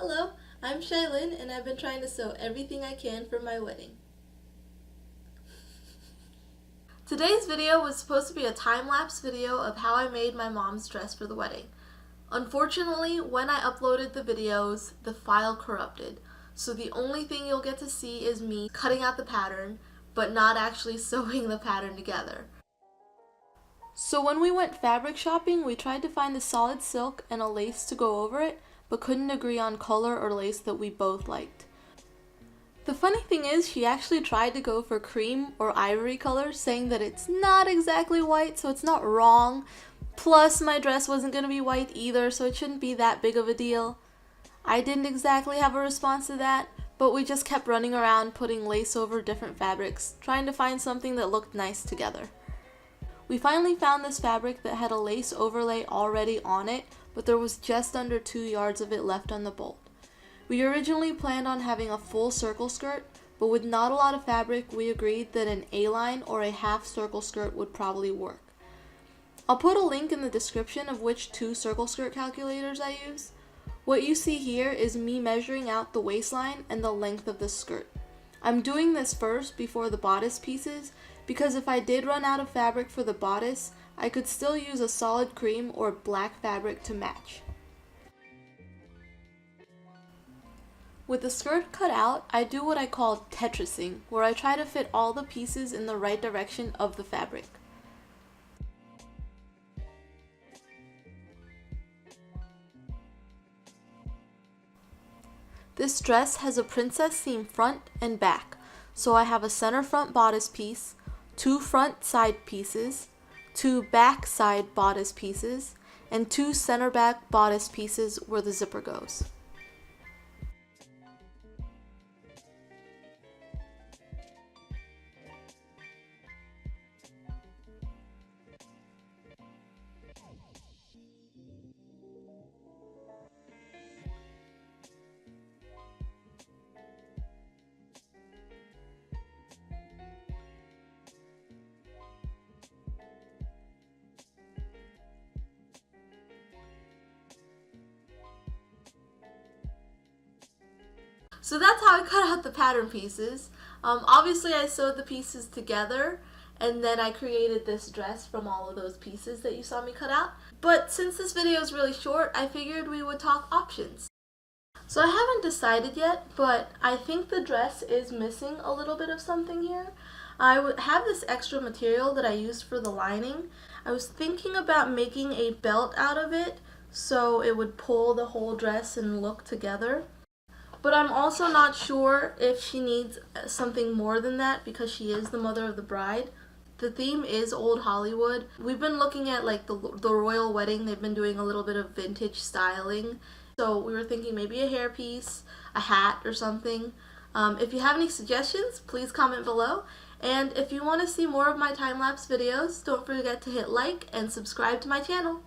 Hello, I'm Shailyn and I've been trying to sew everything I can for my wedding. Today's video was supposed to be a time-lapse video of how I made my mom's dress for the wedding. Unfortunately, when I uploaded the videos, the file corrupted, so the only thing you'll get to see is me cutting out the pattern, but not actually sewing the pattern together. So when we went fabric shopping, we tried to find a solid silk and a lace to go over it, but couldn't agree on color or lace that we both liked. The funny thing is, she actually tried to go for cream or ivory color, saying that it's not exactly white, so it's not wrong. Plus, my dress wasn't going to be white either, so it shouldn't be that big of a deal. I didn't exactly have a response to that, but we just kept running around putting lace over different fabrics, trying to find something that looked nice together. We finally found this fabric that had a lace overlay already on it, but there was just under 2 yards of it left on the bolt. We originally planned on having a full circle skirt, but with not a lot of fabric, we agreed that an A-line or a half circle skirt would probably work. I'll put a link in the description of which 2 circle skirt calculators I use. What you see here is me measuring out the waistline and the length of the skirt. I'm doing this first before the bodice pieces because if I did run out of fabric for the bodice, I could still use a solid cream or black fabric to match. With the skirt cut out, I do what I call Tetrising, where I try to fit all the pieces in the right direction of the fabric. This dress has a princess seam front and back, so I have a center front bodice piece, 2 front side pieces, 2 back side bodice pieces, and 2 center back bodice pieces where the zipper goes. So that's how I cut out the pattern pieces. Obviously I sewed the pieces together and then I created this dress from all of those pieces that you saw me cut out. But since this video is really short, I figured we would talk options. So I haven't decided yet, but I think the dress is missing a little bit of something here. I have this extra material that I used for the lining. I was thinking about making a belt out of it so it would pull the whole dress and look together. But I'm also not sure if she needs something more than that because she is the mother of the bride. The theme is old Hollywood. We've been looking at like the royal wedding. They've been doing a little bit of vintage styling. So we were thinking maybe a hairpiece, a hat or something. If you have any suggestions, please comment below. And if you want to see more of my time-lapse videos, don't forget to hit like and subscribe to my channel.